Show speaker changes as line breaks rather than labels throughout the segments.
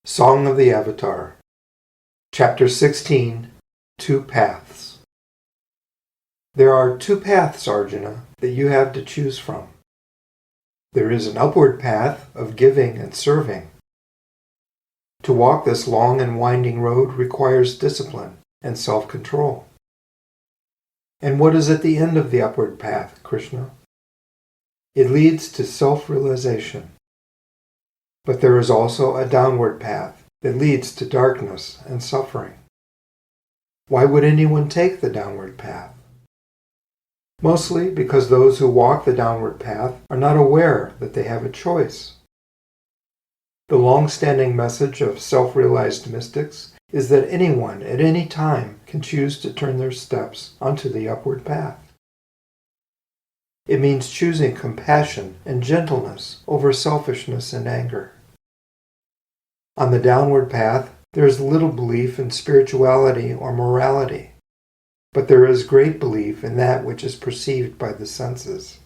Song of the Avatar, Chapter 16, Two Paths. There are two paths, Arjuna, that you have to choose from. There is an upward path of giving and serving. To walk this long and winding road requires discipline and self-control. And what is at the end of the upward path, Krishna? It leads to self-realization. But there is also a downward path that leads to darkness and suffering. Why would anyone take the downward path? Mostly because those who walk the downward path are not aware that they have a choice. The long-standing message of self-realized mystics is that anyone at any time can choose to turn their steps onto the upward path. It means choosing compassion and gentleness over selfishness and anger. On the downward path, there is little belief in spirituality or morality, but there is great belief in that which is perceived by the senses.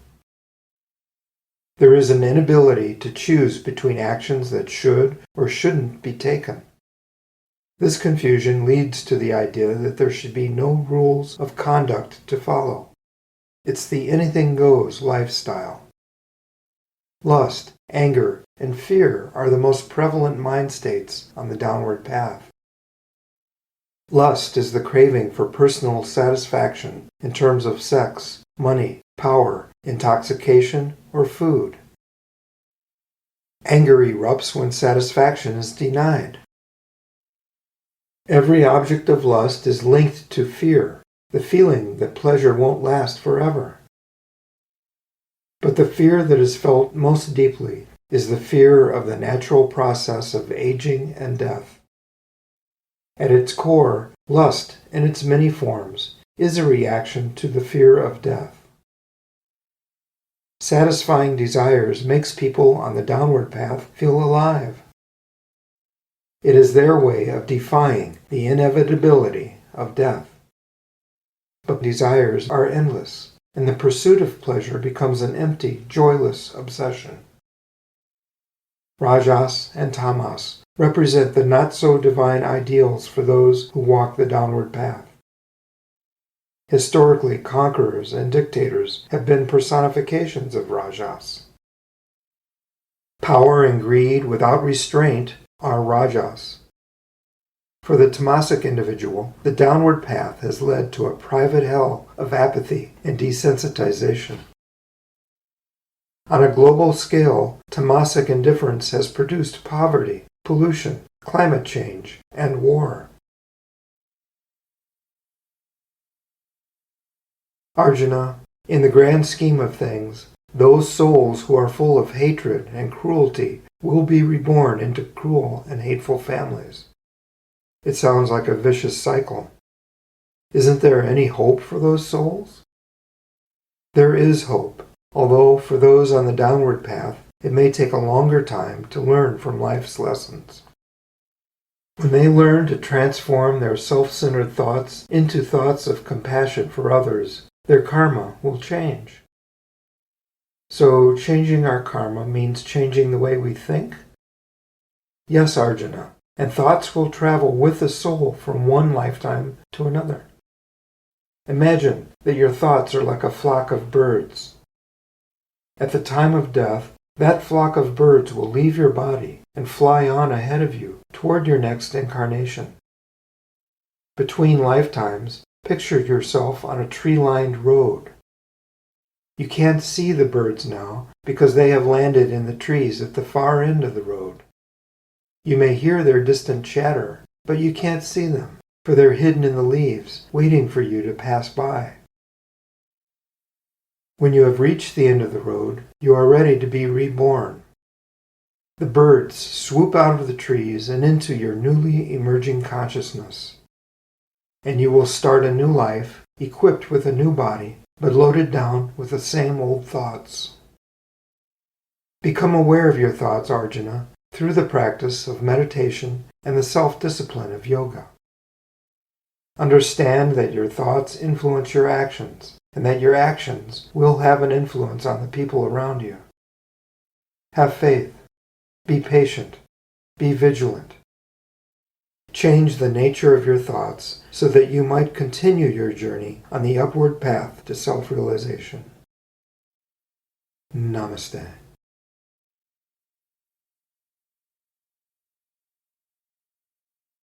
There is an inability to choose between actions that should or shouldn't be taken. This confusion leads to the idea that there should be no rules of conduct to follow. It's the anything goes lifestyle. Lust, anger, and fear are the most prevalent mind states on the downward path. Lust is the craving for personal satisfaction in terms of sex, money, power, intoxication, or food. Anger erupts when satisfaction is denied. Every object of lust is linked to fear, the feeling that pleasure won't last forever. But the fear that is felt most deeply is the fear of the natural process of aging and death. At its core, lust, in its many forms, is a reaction to the fear of death. Satisfying desires makes people on the downward path feel alive. It is their way of defying the inevitability of death. But desires are endless, and the pursuit of pleasure becomes an empty, joyless obsession. Rajas and Tamas represent the not-so-divine ideals for those who walk the downward path. Historically, conquerors and dictators have been personifications of Rajas. Power and greed without restraint are Rajas. For the tamasic individual, the downward path has led to a private hell of apathy and desensitization. On a global scale, tamasic indifference has produced poverty, pollution, climate change, and war. Arjuna, in the grand scheme of things, those souls who are full of hatred and cruelty will be reborn into cruel and hateful families. It sounds like a vicious cycle. Isn't there any hope for those souls? There is hope, although for those on the downward path, it may take a longer time to learn from life's lessons. When they learn to transform their self-centered thoughts into thoughts of compassion for others, their karma will change. So, changing our karma means changing the way we think? Yes, Arjuna. And thoughts will travel with the soul from one lifetime to another. Imagine that your thoughts are like a flock of birds. At the time of death, that flock of birds will leave your body and fly on ahead of you toward your next incarnation. Between lifetimes, picture yourself on a tree-lined road. You can't see the birds now because they have landed in the trees at the far end of the road. You may hear their distant chatter, but you can't see them, for they're hidden in the leaves, waiting for you to pass by. When you have reached the end of the road, you are ready to be reborn. The birds swoop out of the trees and into your newly emerging consciousness. And you will start a new life, equipped with a new body, but loaded down with the same old thoughts. Become aware of your thoughts, Arjuna, through the practice of meditation and the self-discipline of yoga. Understand that your thoughts influence your actions, and that your actions will have an influence on the people around you. Have faith, be patient, be vigilant, change the nature of your thoughts so that you might continue your journey on the upward path to self-realization. Namaste.